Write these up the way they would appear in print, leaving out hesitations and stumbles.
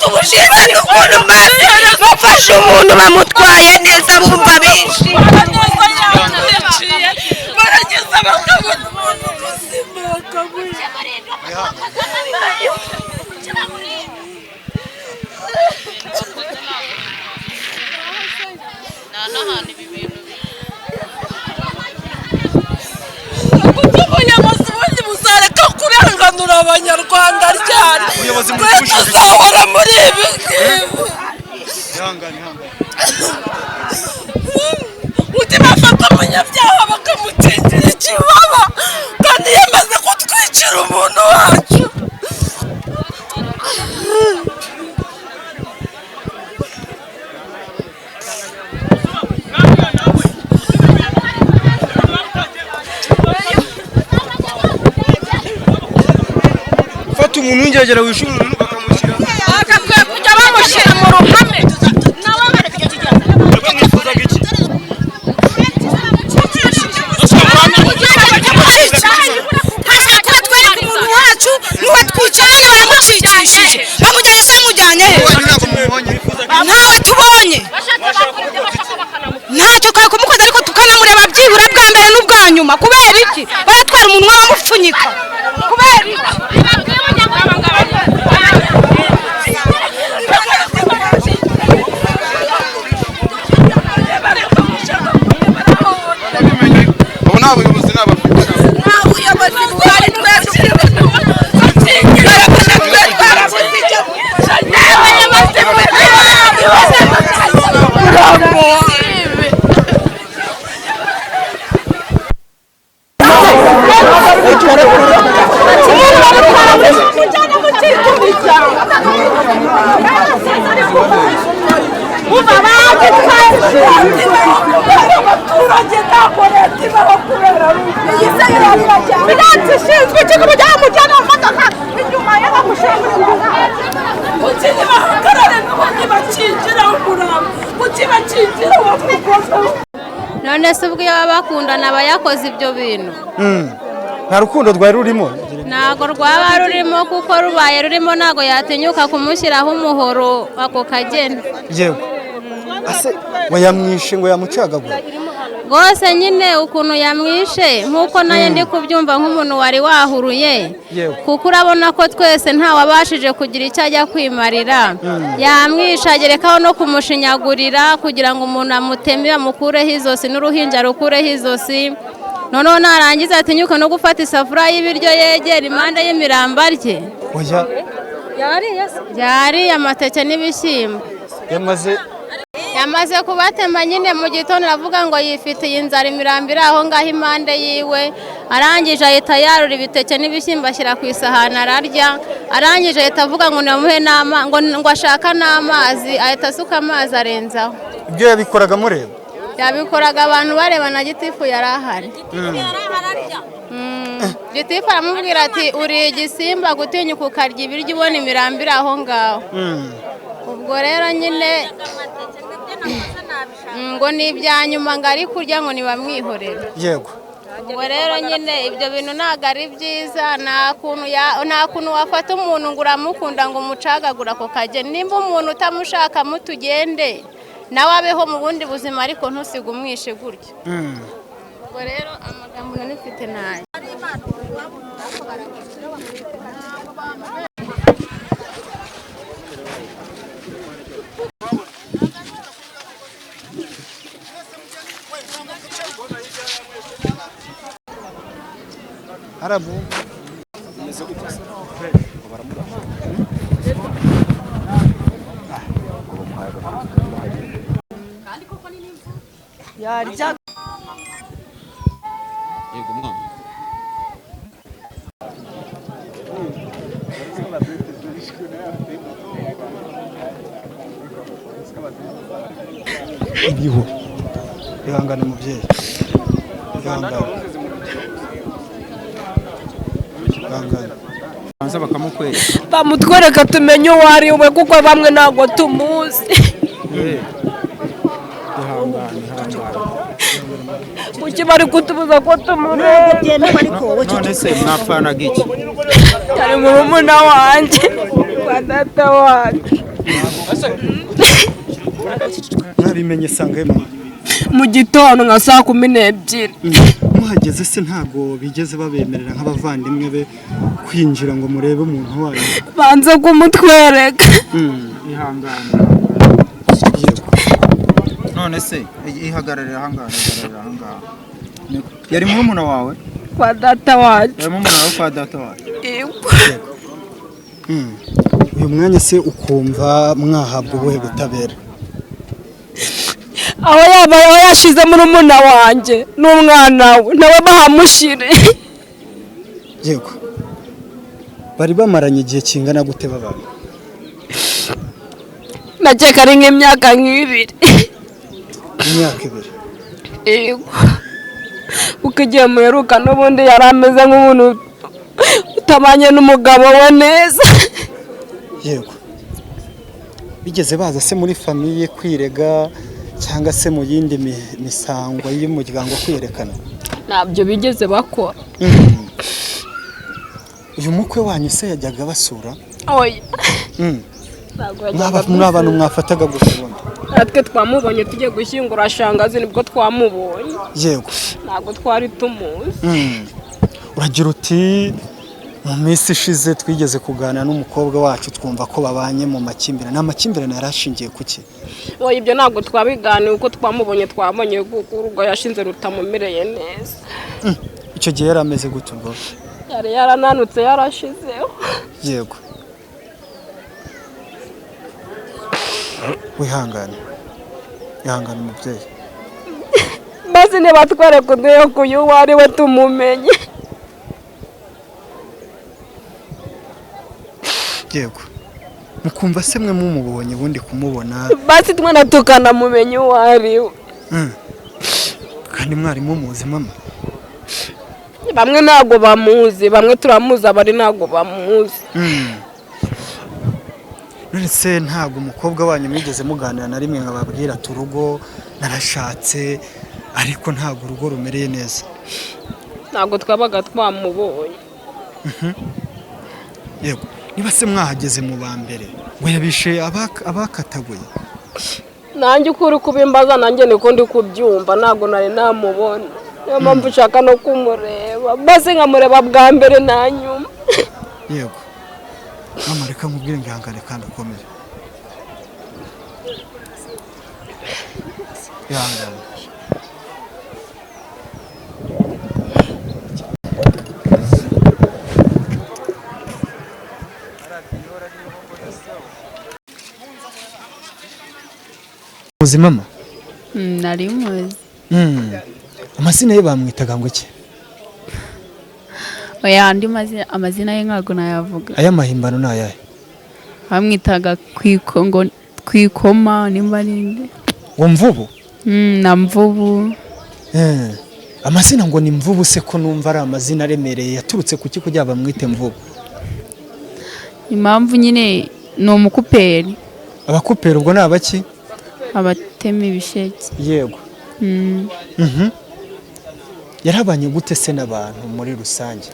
tumushimane ukuntu bafashe umuntu bamutwaye neza bumva benshi barageza bakabona umuntu muzima bakamuha n'ahantu ibi bintu ubuyobozi bundi buzareka kurenganura abanyarwanda ryari tuzahora muri ibi ngibi uti bafata umunyabyaha bakamutingira ikibaba kandi yamaze kutwicira umuntu wacu umuntu ngegera wishurura bakamushyira akakwiye kujya bamushyira mu ruhame nawe barakijya hashaka tweka umuntu wacu niwe twicaye bamucikishije bamujyanye mujyanye ntawe tubonye ntacyo twakumukoza ariko tukanamureba byibura bwa mbere n'ubwa nyuma kubera iki baratwara umunwa bamupfunyika kubera iki none se ubwo iyo bakundana aba yakoze ibyo bintu nta rukundo rwari rurimo ntago rwaba rurimo kuko rubaye rurimo ntago yatinyuka kumushyiraho umuhoro ako kageni yewe ase wayamwishe ngo yamucagagura rwose nyine ukuntu yamwishe nk'uko nayo ndi kubyumva nk'umuntu wari wahuruye kuko urabona ko twese ntawabashije kugira icyo ajya kwimarira yamwishe agerekaho no kumushinyagurira kugira ngo umuntu amuteme amukureho izosi n'uruhinja rukureho izosi noneho narangiza atinyuka no gufata isafuriya y'ibiryo yegera impande y'imirambo rye yariye amateke n'ibishyimbo yamaze kubatema nyine mu gitondo aravuga ngo yifitiye inzara imirambo iri aho ngaho impande yiwe arangije ahita yarura ibiteke n'ibishyimbo ashyira ku isahani ararya arangije ahita avuga ngo namuhe ngo ashaka n'amazi ahita asuka amazi arenzaho ibyo yabikoraga mureba yabikoraga abantu bareba na gitifu yari ahari gitifu aramubwira ati uriye igisimba gutinyuka ukarya ibiryo ubona imirambo iri aho ngaho ubwo rero nyine ngo ni ibya nyuma ngo ari kurya ngo ntibamwihorere yego ubwo rero nyine ibyo bintu ntabwo ari byiza nta kuntu wafata umuntu ngo uramukunda ngo umucagagura ako kageni nimba umuntu utamushaka mutugende nawe abeho mu bundi buzima ariko ntusige umwishe gutyo ubwo rero amagambo nanifite nayo arabu yarya yego mwana ibiho ihangane mubyeyi ihangane banza bakamukwera bamutwereka tumenye uwo ari we kuko bamwe ntabwo tumuzi kuki bari kutubuza ko tumureba none se mwapfanaga iki cyari murumuna wanjye kwa data wacu. Mwabimenye sangahe mama? Mu gitondo nka saa 12. Muhageze se ntago bigeze babemerera nk'abavandimwe be kwinjira ngo murebe umuntu wayo? Banze kumutwereka. Ihangane. None se ihagararira ahangaha. Yari murumuna wawe? Kwa data wacu. Yari murumuna wawe kwa data wacu? Uyu mwanya se ukumva mwahabwa ubuhe butabera? Aho yabaye yashize murumuna wanjye n'umwana we nawe bahamushire. Yego. Bari bamaranye igihe kingana gute babana? Nakeka ari nk'imyaka 2. Imyaka 2. Yego. Ukigiye muheruka n'ubundi yari ameze nk'umuntu utabanye n'umugabo we neza. Yego. Bigeze baza se muri famiye kwirega cyangwa se mu yindi misangwa y'umuryango kwiyerekana? Ntabyo bigeze bakora. Uyu mukwe wanyu se yajyaga basura? Oya. Mwabana mwafataga gufundi? Natwe twamubonye tujye gushyingura shangazi nibwo twamubonye. Yego. Ntabwo twari tumuzi. Uragira uti mu minsi ishize twigeze kuganira n'umukobwa wacu twumva ko babanye mu makimbirane. Amakimbirane yarashingiye kuki? Oya ibyo ntabwo twabiganiye uko twamubonye twabonye urugo yashinze rutamumereye neza. Icyo gihe yarameze gute ubwo? Yari yarananutse yarashizeho. Yego. Wihangane. Ihangane umubyeyi. Basi niba twereka uduhe kuyu wari we tumumenye. Yego. Mukumva se mwe mumubonye ubundi kumubona? Basi twana tukanamumenye wari we. Kandi mwari mumuzi mama? Bamwe ntago bamuzi, bamwe turamuzi abari ntago bamuzi. None ntago umukobwa wanyu mwigeze muganira na rimwe nkababwira turugo narashatse ariko ntago urugo rumereye neza? Ntago twabaga twamubonye. Yego. Niba se mwahageze mu bambere ngo yabishe abakataguye? Nanjye ukuri kubimbaza nanjye niko ndi kubyumva ntago nari namubona. Niyo mpamvu ushaka no kumureba. Basi nkamureba bwa mbere na nyuma. Yego. Mama reka nkubwire ngihangane kandi ukomeye. Ihangane. Muzi mama? Nari muzi. Amazina ye bamwitaga ngo iki? Oya andi amazina ye nkago nayavuga. Aya mahimbano ni ayahe? Bamwitaga kwikoma nimba ninde? Wo Mvubu? Na Mvubu. Amazina ngo ni Mvubu se ko numva ari amazina aremereye yaturutse kuki kujya bamwite Mvubu? Impamvu nyine ni umukuperi. Abakuperi ubwo ni abaki? Abatema ibisheke. Yego. Yarabanye gute se n'abantu muri rusange?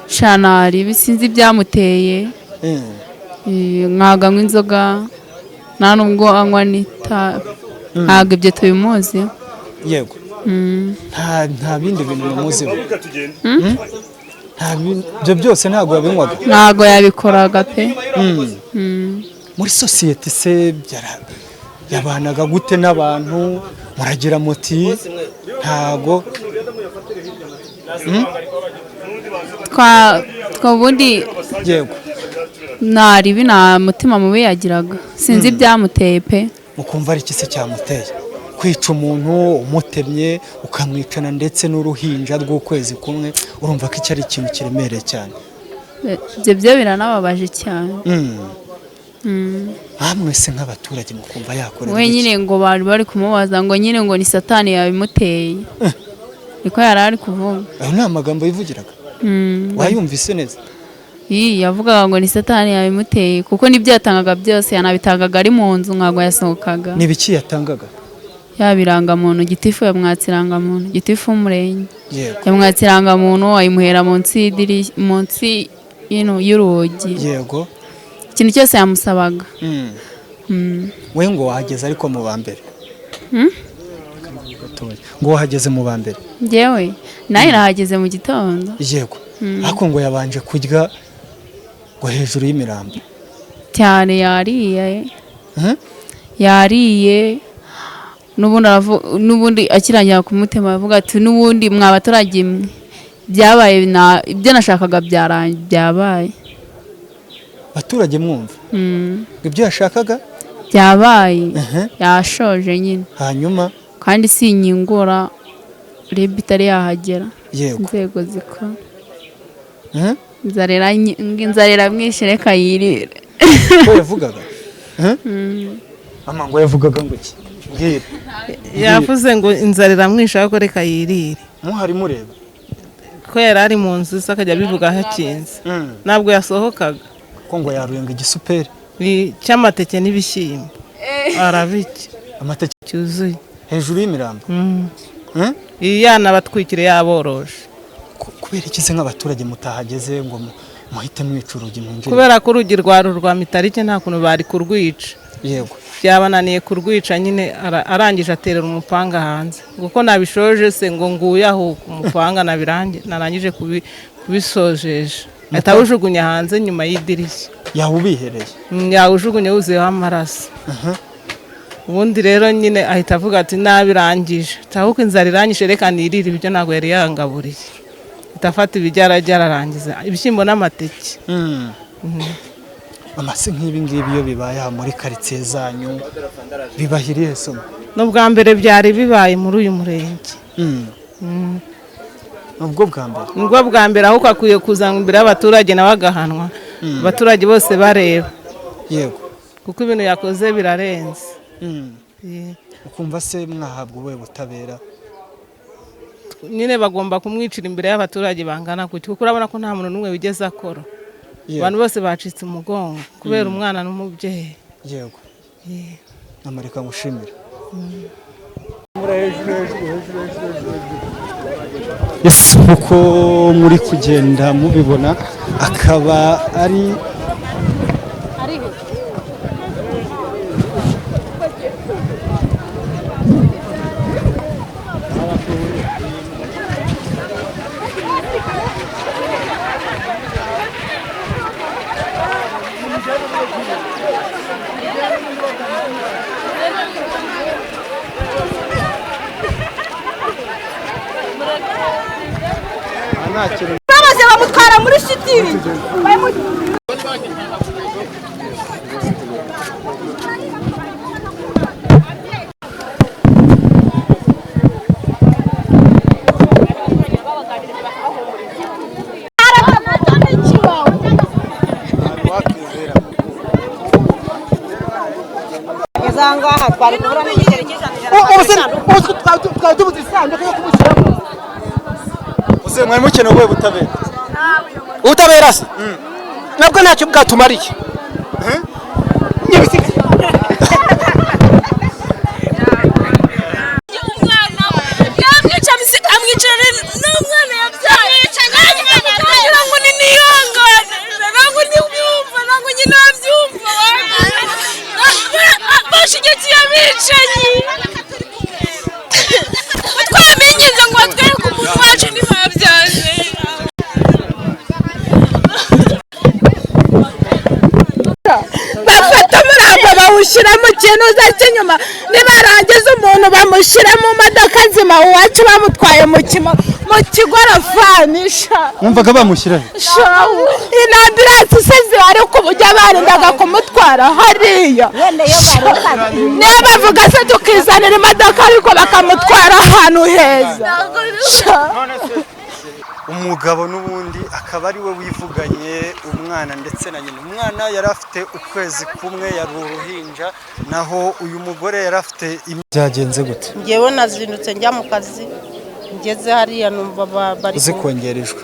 Shanari bisinzi byamuteye. Nkaga nk'inzoga nta nubwo anywa n'itabi. Ntabwo ibyo tubimuzi. Yego. Nta bindi bintu bimuziho. Ibyo byose ntabwo yabinywaga? Ntabwo yabikoraga pe. Muri sosiyete se yabanaga gute n'abantu muragira muti ntago? Ubundi yego naribi nta mutima mubi yagiraga sinzi ibyamuteye pe. Mukumva ari iki se cyamuteye kwica umuntu umutemye ukamwicana ndetse n'uruhinja rw'ukwezi kumwe? Urumva ko iki ari ikintu kiremereye cyane? Ibyo biranababaje cyane. Hamwe se nk'abaturage mukumva yakora we nyine ngo bari kumubaza ngo nyine ngo ni satani yabimuteye. Niko yari ari kuvuga. Ayo ni amagambo yivugiraga? Wayumvise neza? Yavugaga ngo ni satani yabimuteye kuko nibyo yatangaga byose yanabitangaga ari mu nzu nkago yasohokaga. Ni biki yatangaga? Yabiranga muntu gitifu yamwatsiranga muntu gitifu umurenge. Yego. Yamwatsiranga muntu ayimuhera munsi y'urugi. Yego. ikintu cyose yamusabaga. we ngo wahageze ariko mu ba mbere ngo wahageze mu ba mbere njyewe nawe nahageze mu gitondo. yego ariko ngo yabanje kurya ngo hejuru y'imirambo cyane yariye n'ubundi akirangira ku mutima avuga ati n'ubundi mwa baturage byabaye ibyo nashakaga byabaye. abaturage mwumva ibyo yashakaga byabaye yashoje nyine hanyuma kandi sinyingura reba itari yahagera inzego zikora inzarera mwinshi reka yirire ko yavugaga mama ngo yavugaga ngo iki mbwira yavuze ngo inzarera mwinshi ariko reka yirire muhari mureba ko yari ari mu nzu akajya bivuga hakinze ntabwo yasohokaga ko ngo yaruyenga igisuperi cy'amateke n'ibishyimbo arabiki amateke cyuzuye hejuru y'imirambo yana batwikire yaboroje kubera ikize nk'abaturage mutahageze ngo muhite mwica urugi mwinjire kubera ko urugi rwa mitarike nta kuntu bari kurwica yego byabananiye kurwica nyine arangije aterera umupanga hanze kuko nabishoje se ngo nguye aho umupanga narangije kubisojeje atawujugunya hanze nyuma y'idirishya yawubihereye yawujugunye wuzuyeho amaraso ubundi rero nyine ahita avuga ati nabirangije tahuko inzara irangije reka nirire ibyo ntabwo yari yangaburiye itafata ibijyarajya ararangiza ibishyimbo n'amateke amase nk'ibi ngibi iyo bibaye muri karitsiye zanyu bibahiriye somo n'ubwa mbere byari bibaye muri uyu murenge nubwo bwa mbere nubwo bwa mbere ahubwo akwiye kuzana imbere y'abaturage nawe agahanwa abaturage bose bareba yego kuko ibintu yakoze birarenze ukumva se mwahabwa ubuhe butabera nyine bagomba kumwicira imbere y'abaturage bangana gutyo kuko urabona ko nta muntu n'umwe wigeze akora abantu bose bacitse umugongo kubera umwana n'umubyeyi yego amareka ngushimira uko muri kugenda mubibona akaba ari bamaze bamutwara muri shitingi ngaha twari kubura n'igiceri twari tubuze isanduku yo kumushyiramo uze mwari mukeneye ubuhe butabera ubutabera se nabwo ntacyo bwatumariye amwicare n'umwana yabyaye kugira ngo ni niyangane ntabwo nibyumva ntabwo nyine nabyumva bashyigikiye abicanyi twamenyeze ngo batwereke umuntu wacu ntibabyaje bafata umurambo bawushyira mu kintu uza cy'inyuma nibarangiza umuntu bamushyira mu modoka nzima uwacu bamutwaye mu kigorofanisha wumvaga bamushyiraho iyi ambiransi se zihari ku buryo barindaga kumutwara hariya niyo bavuga se tukizanira imodoka ariko bakamutwara ahantu heza umugabo n'ubundi akaba ari we wivuganye umwana ndetse na nyina umwana yari afite ukwezi kumwe yari uruhinja naho uyu mugore yari afite byagenze gute ngewe nazindutse njya mu kazi ngeze hariya numva bari zikongerejwe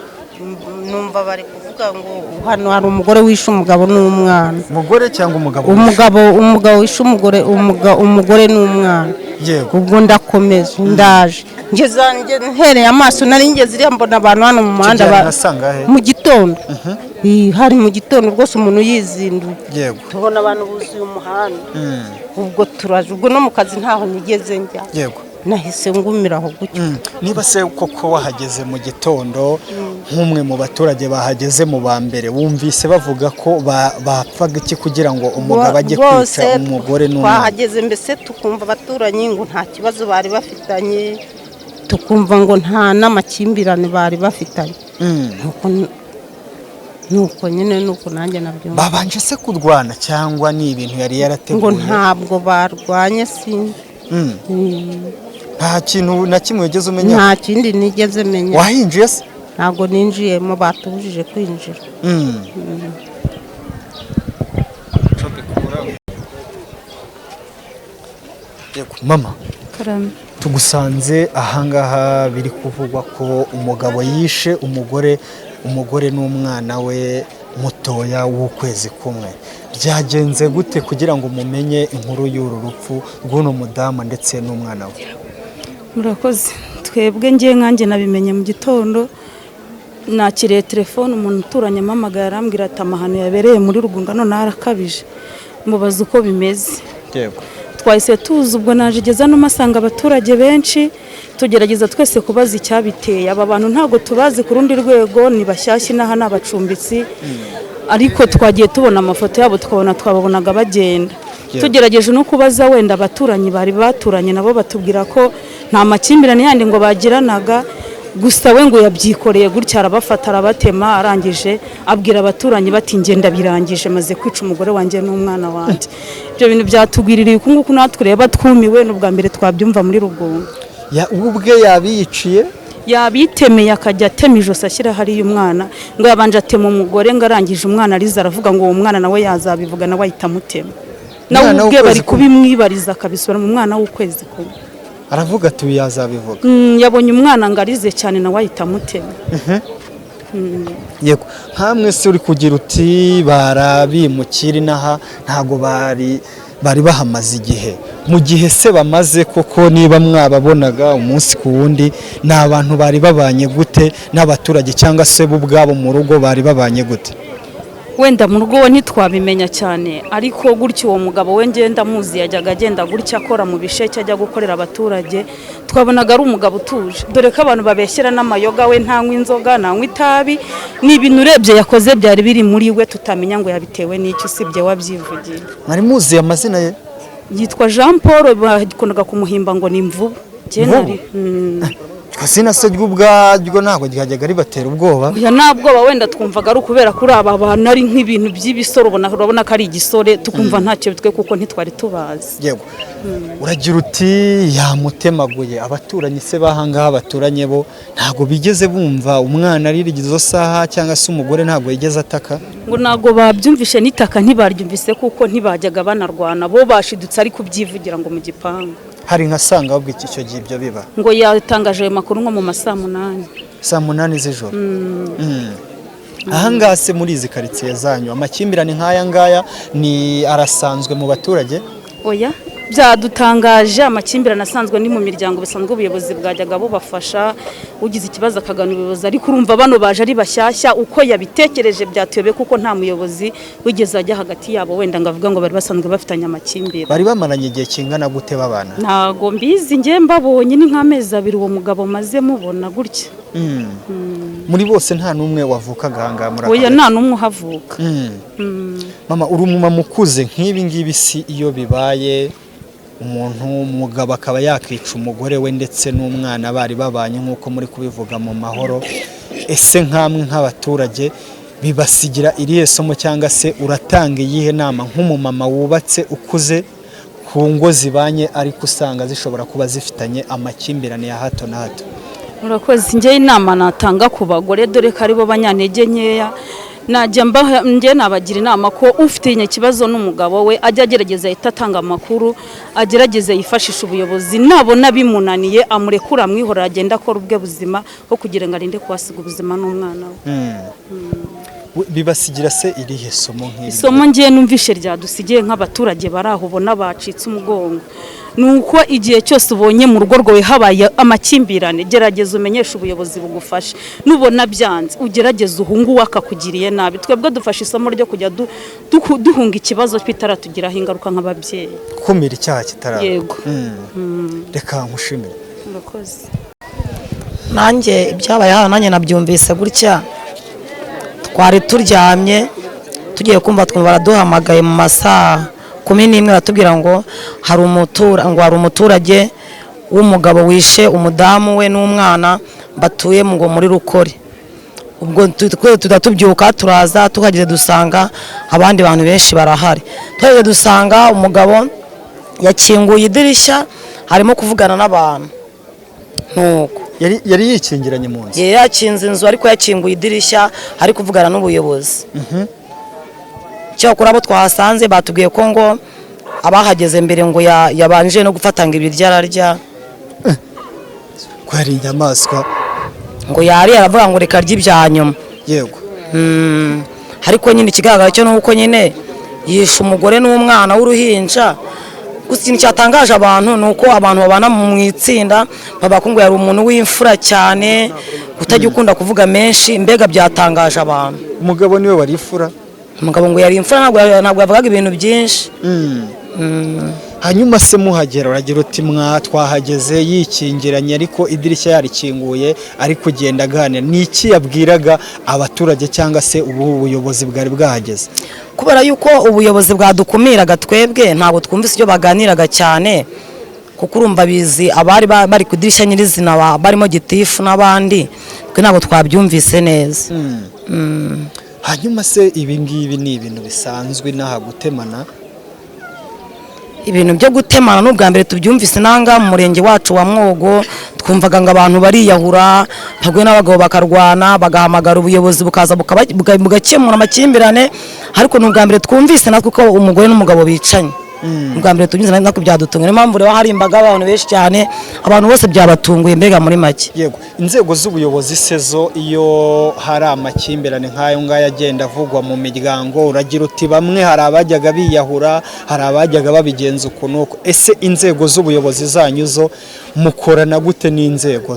numva bari kuvuga ngo hano hari umugore wishe umugabo n'umwana umugore cyangwa umugabo umugabo wishe umugore n'umwana yego ubwo ndakomeza ndaje ngeze ntereye amaso nari ngeze iriya mbona abantu hano mu muhanda mu gitondo hari mu gitondo rwose umuntu yizinduye tubona abantu buzuye umuhanda ubwo turaje ubwo no mu kazi ntaho nigeze njya yego nahise ngumiraho gutyo niba se koko wahageze mu gitondo nk'umwe mu baturage bahageze mu ba mbere wumvise bavuga ko bapfaga iki kugira ngo umugabo ajye kwica umugore n'umwana twahageze mbese tukumva abaturanyi ngo nta kibazo bari bafitanye tukumva ngo nta n'amakimbirane bari bafitanye nuko nyine nuko nanjye nabyumva babanje se kurwana cyangwa ni ibintu yari yarateguye ngo ntabwo barwanye sinzi nta kintu na kimwe wigeze umenya nta kindi nigeze menya wahinjiye se ntabwo ninjiyemo batubujije kwinjira mama tugusanze ahangaha biri kuvugwa ko umugabo yishe umugore n'umwana we mutoya w'ukwezi kumwe byagenze gute kugira ngo mumenye inkuru y'uru rupfu rw'uno mudamu ndetse n'umwana we murakoze twebwe nkanjye nabimenye mu gitondo nakiriye telefone umuntu uturanye amamagara arambwira ati amahano yabereye muri Rugunga none arakabije mubaza uko bimeze yego twahise tuzi ubwo najigeza n'umasanga abaturage benshi tugerageza twese kubaza icyabiteye aba bantu ntago tubazi ku rundi rwego ni bashyashya inaha n'abacumbitsi ariko twagiye tubona amafoto yabo tukabona twababonaga bagenda tugerageje no kubaza wenda abaturanyi bari baturanye nabo batubwira ko nta makimbirane yandi ngo bagiranaga gusa we ngo yabyikoreye gutya arabafata arabatema arangije abwira abaturanyi bati ngenda birangije maze kwica umugore wanjye n'umwana wanjye ibyo bintu byatugwiririye uku nguku natwe reba twumiwe n'ubwa mbere twabyumva muri Rugunga ubwe yabiyiciye yabitemeye akajya atema ijosi ashyira hariya umwana ngo yabanje atema umugore ngo arangije umwana ariza aravuga ngo uwo mwana nawe yazabivuga nawe ahita amutema nawe ubwe bari kubimwibariza akabisura mu mwana w'ukwezi kumwe aravuga ati yazabivuga yabonye umwana ngo arize cyane nawe ahita amutema yego nkamwe se uri kugira uti barabimukira inaha ntago bari bahamaze igihe mu gihe se bamaze koko niba mwababonaga umunsi ku wundi ni abantu bari babanye gute n'abaturage cyangwa se bo ubwabo mu rugo bari babanye gute wenda mu rugo ntitwabimenya cyane ariko gutyo uwo mugabo we ngenda muzi yajyaga agenda gutya akora mu bisheke ajya gukorera abaturage twabonaga ari umugabo utuje dore ko abantu babeshyera n'amayoga we ntanywa inzoga ntanywa itabi ni ibintu urebye yakoze byari biri muri we tutamenya ngo yabitewe n'iki usibye wabyivugiye mwari muzi amazina ye yitwa Jean Paul bakundaga kumuhimba ngo ni Mvubu Kasina se ry'ubwaryo ntabwo ryajyaga ribatera ubwoba ya nabwoba wenda twumvaga ari ukubera kuri aba bantu ari nk'ibintu by'ibisoro urabona ko ari igisore tukumva ntacyo bitwe kuko ntitwari tubazi yego uragira uti yamutemaguye abaturanyi se bahangaha baturanye bo ntabwo bigeze bumva umwana aririgize izo saha cyangwa se umugore ntabwo yigeze ataka ngo ntabwo babyumvishe n'itaka ntibaryumvise kuko ntibajyaga banarwana bo bashidutse ari kubyivugira ngo mu gipangu hari nka sanga ahubwo icyo gihe ibyo biba ngo yatangaje ayo makuru nko mu masaa 8 saa 8 z'ijoro ahangaha se muri izi karitsiye zanyu amakimbirane nk'aya ngaya ni arasanzwe mu baturage oya byadutangaje amakimbirane asanzwe ni mu miryango bisanzwe ubuyobozi bwajyaga bubafasha ugize ikibazo akagana ubuyobozi ariko urumva bano baje ari bashyashya uko yabitekereje byatuyobeye kuko nta muyobozi wigeze ajya hagati yabo wenda ngo avuga ngo bari basanzwe bafitanye amakimbirane bari bamaranye igihe kingana gute babana ntago mbizi nge mbabonye ni nk'amezi 2 uwo mugabo maze mubona gutya muri bose nta n'umwe wavukaga ahangaha muri oya nta n'umwe uhavuka mama uri umumama ukuze nk'ibi ngibi si iyo bibaye umugabo akaba yakica umugore we ndetse n'umwana bari babanye nk'uko muri kubivuga mu mahoro ese nk'amwe nk'abaturage bibasigira irihe somo cyangwa se uratanga iyihe nama nk'umumama wubatse ukuze ku ngo zibanye ariko usanga zishobora kuba zifitanye amakimbirane ya hato na hato urakoze njye inama natanga ku bagore dore ko aribo banyantege nkeya najya njye nabagira inama ko ufite ikibazo n'umugabo we ajya agerageza ahita atanga amakuru agerageza yifashisha ubuyobozi nabona bimunaniye amurekura amwihorera agenda akora ubwe buzima ho kugira ngo arinde kuhasiga ubuzima n'umwana we bibasigira se irihe somo nk'iri? Isomo ngiye numvishe ryadusigiye nk'abaturage bari aho ubona bacitse umugongo nuko igihe cyose ubonye mu rugo rwawe habaye amakimbirane gerageza umenyeshe ubuyobozi bugufashe nubona byanze ugerageza uhungu wakakugiriye nabi twebwe dufashe isomo ryo kujya duhunga ikibazo twitaratugiraho ingaruka nk'ababyeyi kumira icyaha kitaraba. Yego. Reka nkushimire. Murakoze. Nanjye ibyabaye hano nanjye nabyumvise gutya twari turyamye tugiye kumva twumva baraduhamagaye mu masaha 11 batubwira ngo hari umuturage w'umugabo wishe umudamu we n'umwana batuye ngo muri Rukore. Ubwo tudatubyuka turaza tukageze dusanga abandi bantu benshi barahari. Twageze dusanga umugabo yakinguye idirishya harimo kuvugana n'abantu. Nuko yari yikingiranye mu nzu. Yakinze inzu ariko yakinguye idirishya ari kuvugana n'ubuyobozi. Cyakora abo twahasanze batubwiye ko ngo abahageze mbere ngo yabanje no gufatanga ibiryo ararya. Ko hari inyamaswa ngo yari aravuga ngo reka rye ibyanyuma. Yego. Ariko nyine ikigaragara cyo nuko nyine yishe umugore n'umwana w'uruhinja. Gusa ikintu cyatangaje abantu nuko abantu babana mu itsinda babakungu yari umuntu w'imfura cyane utajya ukunda kuvuga menshi mbega byatangaje abantu. Umugabo niwe wari ifura. Umugabo ngo yari imfura ntabwo yavugaga ibintu byinshi. Hanyuma se muhagera uragira uti twahageze yikingiranye ariko idirishya yarikinguye ari kugenda aganira. Ni iki yabwiraga abaturage cyangwa se ubuyobozi bwari bwahageze? Kubera yuko ubuyobozi bwadukumiraga twebwe ntabwo twumvise ibyo baganiraga cyane kuko urumva bizi abari bari ku idirishya nyirizina barimo gitifu n'abandi twe ntabwo twabyumvise neza. Hanyuma se ibi ngibi ni ibintu bisanzwe n'aha gutemana? Ibintu byo gutemana n'ubwa mbere tubyumvise nanga mu murenge wacu wa Mwogo twumvaga ngo abantu bariyahura bagwe n'abagabo bakarwana bagahamagara ubuyobozi bukaza bugakemura amakimbirane ariko n'ubwa mbere twumvise natwe ko umugore n'umugabo bicanye. Ubwa mbere tubyumvise natwe byadutunguye impamvu rero hari imbaga abantu benshi cyane abantu bose byabatunguye mbega muri make. Yego. Inzego z'ubuyobozi sezo iyo hari amakimbirane nk'ayo ngaya agenda avugwa mu miryango uragira uti bamwe hari abajyaga biyahura hari abajyaga babigenza ukunuko. Ese inzego z'ubuyobozi zanyu zo mukorana gute n'inzego?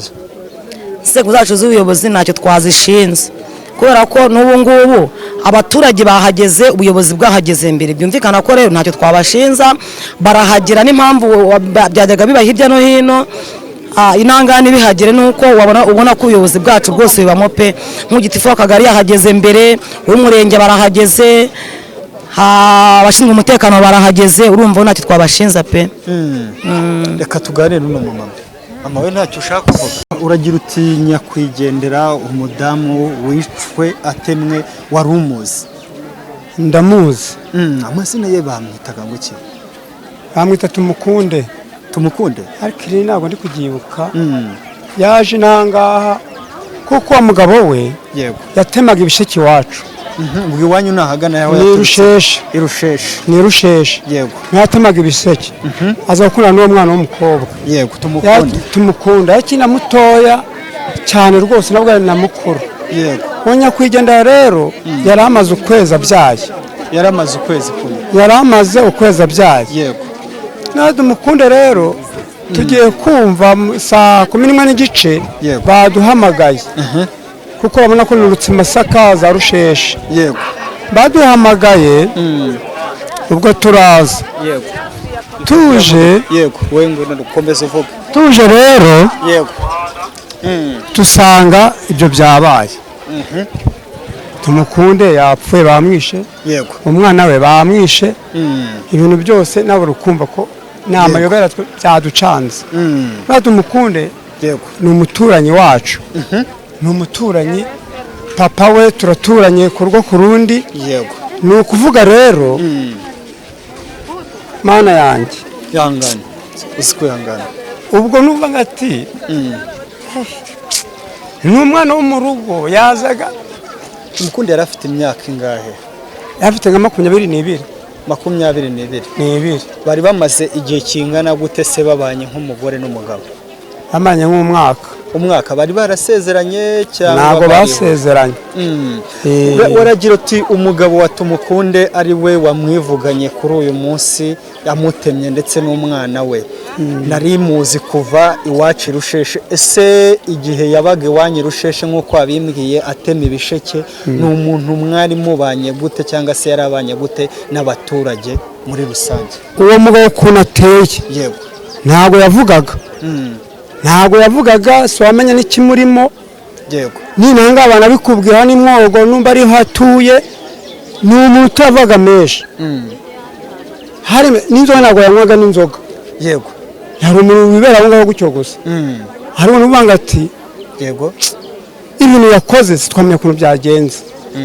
Inzego zacu z'ubuyobozi ntacyo twazishinze kubera ko n'ubu ngubu abaturage bahageze ubuyobozi bwahageze mbere byumvikana ko rero ntacyo twabashinza barahagera n'impamvu byajyaga biba hirya no hino. Inangane bihagere nuko ubona ko ubuyobozi bwacu bwose bibamo pe nk'ugitifu w'akagari yahageze mbere w'umurenge barahageze abashinzwe umutekano barahageze urumva ntacyo twabashinza pe. Reka tuganire n'uno mama. Mama we ntacyo ushaka kuvuga? Uragira uti nyakwigendera umudamu wicwe atemwe wari umuzi? Ndamuzi. Amazina ye bamwitaga ngo iki? Bamwita Tumukunde. Tumukunde? Ariko iri ntabwo ndi kugibuka. Yaje nangaha kuko umugabo we yatemaga ibisheke iwacu. Ubwo iwanyu nahagana yawe Irusheshe. Ni Rusheshe. Yego. Yatemaga ibiseke. Aza gukura n'uwo mwana w'umukobwa. Yego. Tumukunde. Tumukunda akina mutoya cyane rwose nabwo ari na mukuru. Yego. Wonya kwigendera rero yari amaze ukwezi abyaye. Yari amaze ukwezi kumwe. Yari amaze ukwezi abyaye. Yego. Na Tumukunde rero tugiye kumva saa 11:15 baduhamagaye. Kuko babona ko nurutse Masaka za Rusheshe. Yego. Baduhamagaye ubwo turaza. Yego. Tuje. Yego. Wewe ngo nakomeza uvuga. Tuje rero. Yego. Tusanga ibyo byabaye. Tumukunde yapfuye bamwishe. Yego. Umwana we bamwishe. Ibintu byose nabo rukumva ko namayobera byaducanze. Tumukunde ni umuturanyi wacu. Ni umuturanyi papa we turaturanye ku rugo ku rundi. Yego. Ni ukuvuga rero mana yanjye yangana usikwihangana ubwo nuva ngati n'umwana wo mu rugo yazaga. Tumukunde yari afite imyaka ingahe? Afite nka 22. 22. Bari bamaze igihe kingana gute se babanye nk'umugore n'umugabo? Amanye nk'umwaka. umwaka bari barasezeranye cyangwa ntabwo basezeranye waragira uti umugabo wa Tumukunde ari we wamwivuganye kuri uyu munsi yamutemye ndetse n'umwana we nari muzi kuva iwacu Rusheshe ese igihe yabaga iwanyu Rusheshe nk'uko abimbwiye atema ibisheke ni umuntu mwari mubanye gute cyangwa se yarabanye gute n'abaturage muri rusange uwo mugabo ukuntu ateye yego ntabwo yavugaga si wamenya n'ikimurimo yego ninanga abana bikubwira n'imwogo numba ari hatuye ni umuntu utavaga menshi hari n'inzoga ntabwo yanywaga n'inzoga yego hari umuntu wibera aho ngaho gutyo gusa hari umuntu ubanga ati yego ibintu yakoze sitwamenya ukuntu byagenze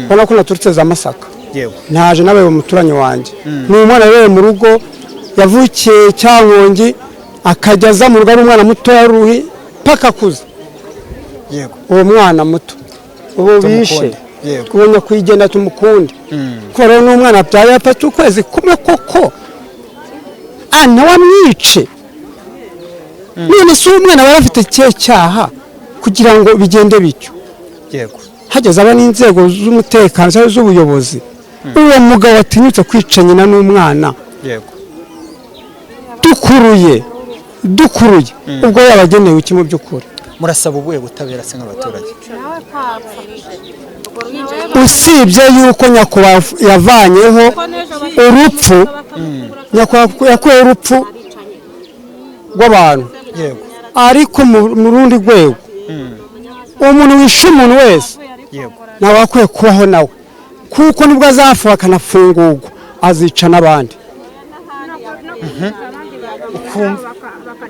ubona ko naturutse za Masaka yego naje nabaye umuturanyi wanjye ni umwana rero mu rugo yavukiye Cyankongi akajya aza mu rugo ari umwana muto yaruhi paka kuza yego uwo mwana muto ubu bishe ubonye kuyigenda Tumukunde ko rero n'umwana byaye yapata ukwezi kumwe koko wamwice none si umwana bari afite ikihe cyaha kugira ngo bigende bityo yego hageze aba n'inzego z'umutekano cyangwa z'ubuyobozi uwo mugabo atinyutse kwica nyina n'umwana yego dukuruye ubwo yabagenewe iki mu by'ukuri murasaba ubuye butabera se nk'abaturage usibye yuko nyakubahwa yavanyeho urupfu nyakubahwa yakuyeho urupfu rw'abantu yego ariko mu rundi rwego umuntu wishe umuntu wese nawe akwiye kubaho nawe kuko nibwo azafuha akanafungurwa azica n'abandi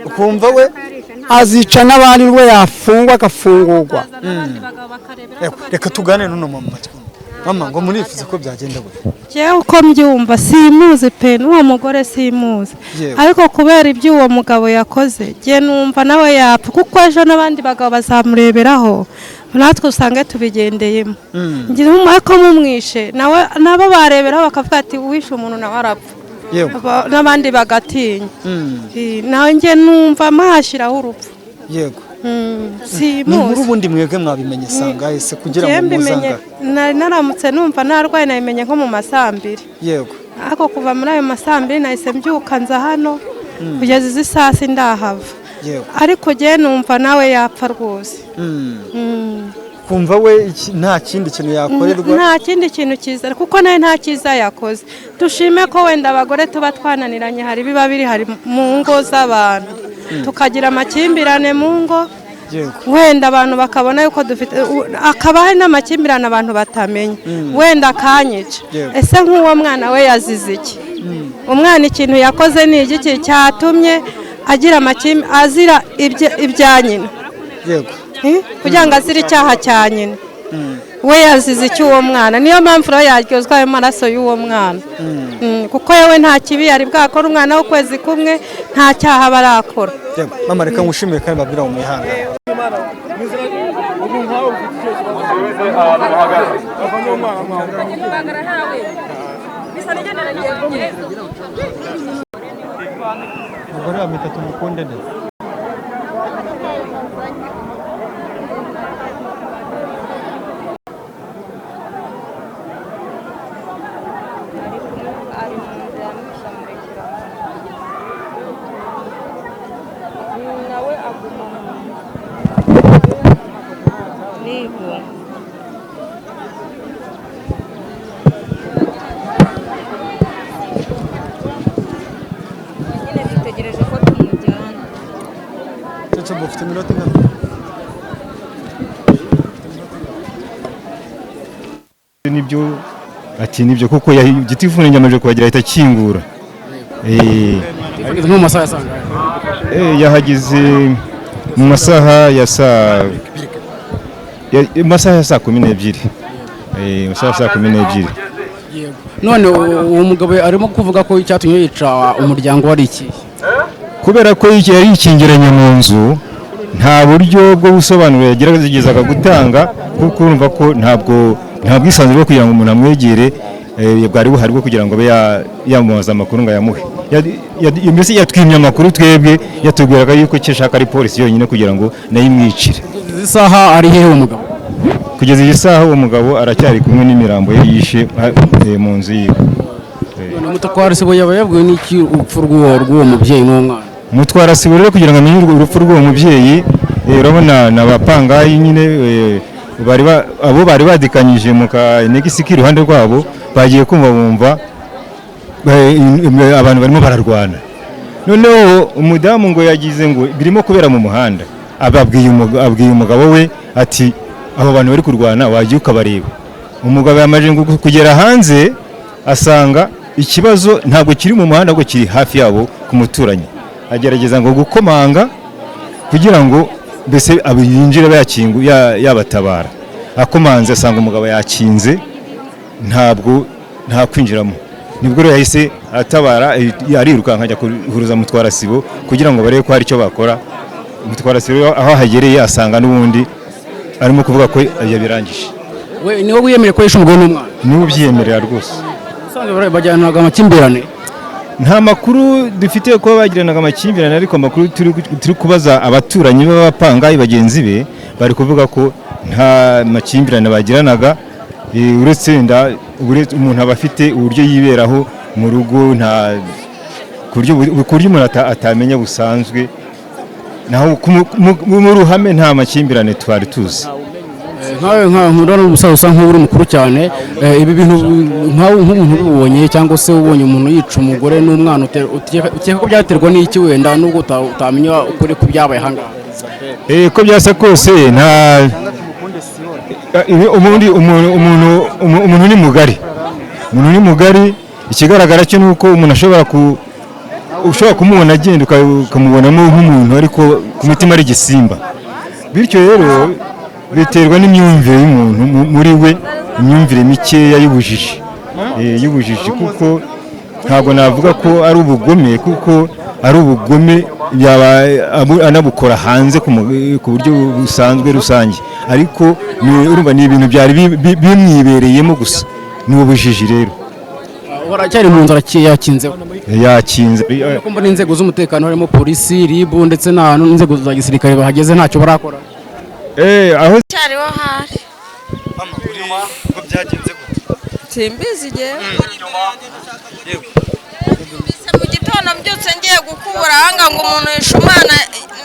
ukumva we azica n'abandi we yafungwa agafungurwa reka tugane n'uno mama ngo murifuze ko byagenda gute jewe uko mbyumva simuzi pe n'uwo mugore simuzi ariko kubera ibyo uwo mugabo yakoze je numva nawe yapfa kuko ejo n'abandi bagabo bazamureberaho natwe usange tubigendeyemo ngira umwe ko mumwishe nawe nabo bareberaho bakavuga ati uwishe umuntu nawe arapfa n'abandi bagatinya nawe nge numva mahashiraho urupfu yego simuzi ubundi mwebwe mwabimenye sangahe se kugira ngo muzanga naramutse numva narwaye nabimenye nko mu masambiri yego ariko kuva muri ayo masambiri nahise mbyuka nza hano kugeza izi saa si ndahava ariko je numva nawe yapfa rwose kumva we nta kindi kintu yakorerwa nta kindi kintu cyiza kuko nawe nta cyiza yakoze dushime ko wenda abagore tuba twananiranye hari biba biri hari mu ngo z'abantu tukagira amakimbirane mu ngo wenda abantu bakabona yuko dufite akaba hari n'amakimbirane abantu batamenya wenda akanyica ese nk'uwo mwana we yazize iki umwana ikintu yakoze ni igiki cyatumye agira azira ibya nyina kugira ngo azire icyaha cya nyina we yazize icy'uwo mwana niyo mpamvu rero yaryozwa ayo maraso y'uwo mwana kuko yewe nta kibi yari bwakora umwana w'ukwezi kumwe nta cyaha barakora mama reka ngushimire kandi babwira mu mihanda umugore bamwita Tumukunde neza nibyo kuko igiti ivune nyamaje kuhagira ahita akingura mu masaha yasangaye yahageze mu masaha ya saa 12 amasaha ya saa 12 none uwo mugabo arimo kuvuga ko icyatumye yica umuryango wari iki kubera ko yari ikingiranye mu nzu nta buryo bwo gusobanura yageragezaga gutanga kuko urumva ko ntabwo bwisanzure bwo kugira ngo umuntu amwegere bwari buhari bwo kugira ngo abe yamubaza amakuru ngo ayamuhe. Mbese yatwimye amakuru twebwe, yatubwiraga yuko cyashaka ari polisi yonyine kugira ngo nayo imwicire. Izi saha ari hehe umugabo? Kugeza iyi saha uwo mugabo aracyari kumwe n'imirambo ye yishe mu nzu yiwe. Mutwara sibo yaba yabwiwe n'iki urupfu rw'uwo mubyeyi n'umwana? Mutwara sibo rero kugira ngo amenye urupfu rw'uwo mubyeyi, urabona n'abapangayi nyine abo bari badikanyije mu kanegisiki iruhande rwabo, bagiye kumva bumva abantu barimo bararwana. Noneho umudamu ngo yagize ngo birimo kubera mu muhanda, abwiye umugabo we ati abo bantu bari kurwana wagiye ukabareba. Umugabo yamaje kugera hanze asanga ikibazo ntabwo kiri mu muhanda, ahubwo kiri hafi yabo ku muturanyi. Agerageza ngo gukomanga kugira ngo mbese abinjire bayakingu yabatabara. Akomanze asanga umugabo yakinze, nta kwinjiramo. Nibwo rero yahise atabara, arirukanka ajya kuhuruza Mutwara sibo kugira ngo barebe ko hari icyo bakora. Mutwara sibo aho hagereye asanga n'ubundi arimo kuvuga ko yabirangije. We niwe wiyemereye ko yishe umugore n'umwana? Niwe ubyiyemerera rwose. Usanzwe bajyanaga amakimbirane? Nta makuru dufite ko bagiranaga amakimbirane, ariko amakuru turi kubaza abaturanyi b'abapangayi bagenzi be bari kuvuga ko nta makimbirane bagiranaga, uretse umuntu aba afite uburyo yiberaho mu rugo, nta ku buryo umuntu atamenya busanzwe, naho mu ruhame nta makimbirane twari tuzi. Nkawe nk'urana umusaza usa nk'uri mukuru cyane, ibi bintu nk'umuntu ubibonye cyangwa se ubonye umuntu yica umugore n'umwana, ukeka ko byaterwa n'iki wenda nubwo utamenya ukuri ku byabaye ahangaha? Ko byasa kose umuntu ni mugari, ikigaragara cyo nuko umuntu ushobora kumubona agenda ukamubonamo nk'umuntu ariko ku mutima ari igisimba. Bityo rero biterwa n'imyumvire y'umuntu muri we, imyumvire mikeya y'ubujiji, kuko ntabwo navuga ko ari ubugome, kuko ari ubugome yaba anabukora hanze ku buryo busanzwe rusange, ariko urumva ni ibintu byari bimwibereyemo gusa, ni ubujiji rero. Waracyari mu nzu yakinze? Yakinze. Kumva n'inzego z'umutekano harimo polisi, RIB ndetse n'inzego za gisirikare bahageze ntacyo barakora? Aho cyariho hari mama uri ko byagenze gute? Simbizi je mu gitondo mbyutse ngiye gukubura hanga ngo umuntu yishe umwana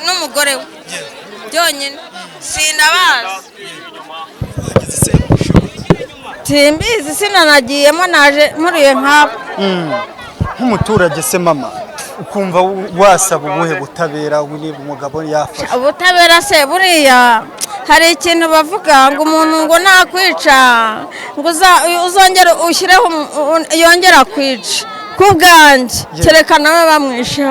n'umugore we byonyine, sindabazi. Simbizi, sinanagiyemo, naje muriye nk'abo. Nk'umuturage se mama, ukumva wasaba ubuhe butabera niba umugabo yafashe? Ubutabera se buriya hari ikintu bavuga ngo umuntu ngo nakwica ngo uzongera ushyireho yongera kwica, ku bwanjye kereka nawe bamwishe.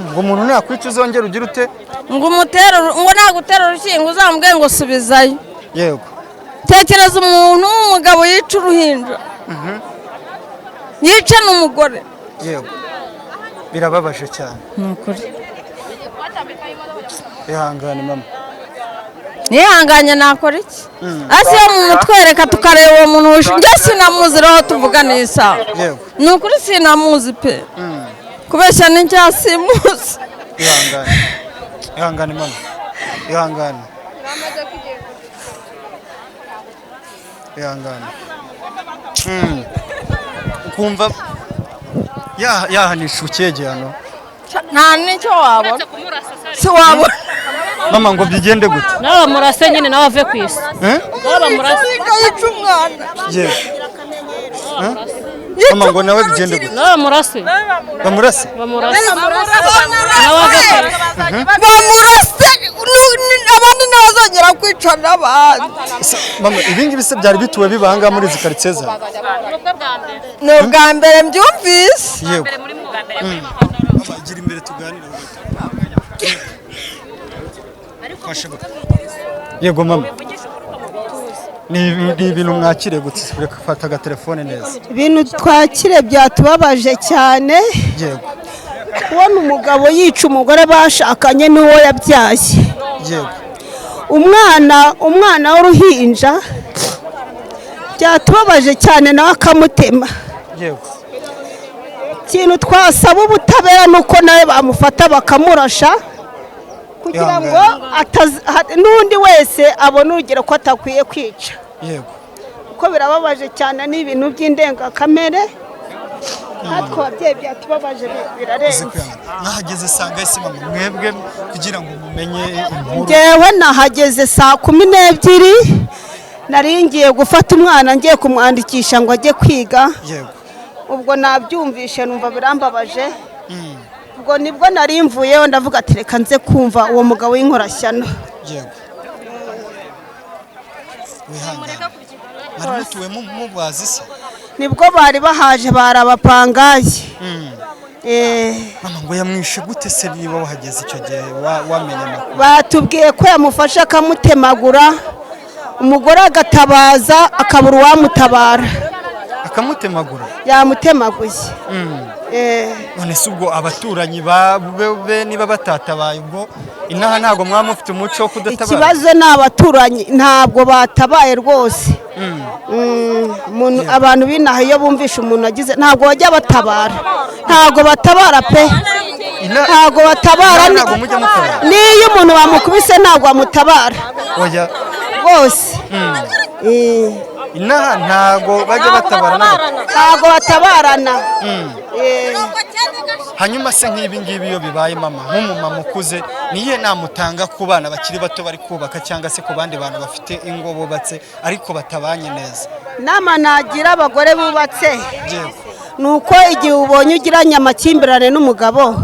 Ngo umuntu nakwica uzongera ugira ute? Ngo nagutera urukingo uzamubwiye ngo subizayo. Yego. Tekereza umuntu w'umugabo yica uruhinja, yica n'umugore. Yego, birababaje cyane. Nukuri. Ihangane mama. Nihanganye nakora iki? Ase yo mu mutwe reka tukareba uwo muntu wishe. Njye sinamuzi rero tuvugana isa. Yego. Nukuri sinamuzi pe. Kubeshya n'icyasimuzi. Ihangane mama. Ihangane. Kumva yahanisha ukege hano? Nta nicyo wabona. Si wabona. Mama ngo byigende gute? Nawe murase nyine nawe ave ku isi. Nawe murase. Yica umwana. Yego. Mama ngo nawe bigende gute? Nawe murase. Bamurase? Bamurase. Nawe ave ku isi. Bamurase. Abandi ntazongera kwica n'abandi. Mama ibingibi se byari bituwe bibanga muri izi karitsiye zawe? Ni ubwa mbere mbyumvise. Yego. Mama gira imbere tuganire. Yego mama. Ni ibintu mwakire gutse reka fata agatelefone neza. Ibintu twakire byatubabaje cyane. Yego. Kubona umugabo yica umugore bashakanye n'uwo yabyaye. Yego. Umwana w'uruhinja byatubabaje cyane nawe akamutema. yego ikintu twasaba ubutabera nuko nawe bamufata bakamurasha kugira ngo n'undi wese abone urugero ko atakwiye kwica. yego kuko birababaje cyane n'ibintu by'indengakamere natwe ababyeyi byatubabaje birarenze. mwahageze sanga ese mama mwebwe kugira ngo mumenye inkuru? Njyewe nahageze saa 12 nari ngiye gufata umwana ngiye kumwandikisha ngo ajye kwiga. yego ubwo nabyumvishe numva birambabaje. ubwo nibwo nari mvuyeho ndavuga ati reka nze kumva uwo mugabo w'inkorashyano. yego wihangana mwari mutuwe mubazi se? nibwo bari bahaje barabapangaye. mama ngo yamwishe gute se niba wahageze icyo gihe wamenye amakuru? batubwiye ko yamufashe akamutemagura umugore agatabaza akabura uwamutabara. akamutemagura? yamutemaguye. none se ubwo abaturanyi be niba batatabaye ubwo inaha ntabwo mwaba mufite umuco wo kudatabara? ikibazo ni abaturanyi ntabwo batabaye rwose. abantu b'inaha iyo bumvishe umuntu agize ntabwo bajya batabara. ntabwo batabara pe. ntabwo batabara. n'iyo umuntu bamukubise ntabwo bamutabara rwose. inaha ntabwo bajya batabarana? ntabwo batabarana. hanyuma se nk'ibi ngibi iyo bibaye mama nk'umumama ukuze niye namutanga ku bana bakiri bato bari kubaka cyangwa se ku bandi bantu bafite ingo bubatse ariko batabanye neza? nama nagira abagore bubatse nuko igihe ubonye ugiranye amakimbirane n'umugabo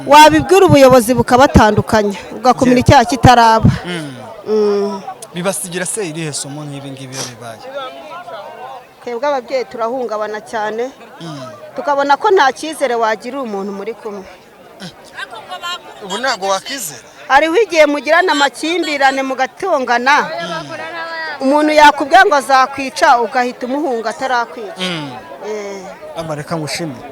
wabibwira ubuyobozi bukabatandukanya ugakumira icyaha kitaraba. bibasigira se irihe somo nk'ibi ngibi iyo bibaye? twebwe ababyeyi turahungabana cyane tukabona ko nta cyizere wagira umuntu muri kumwe. ubu ntabwo wakizera? hariho igihe mugirana amakimbirane mugatongana umuntu yakubwira ngo azakwica ugahita umuhunga atarakwica. amareka ngushimire.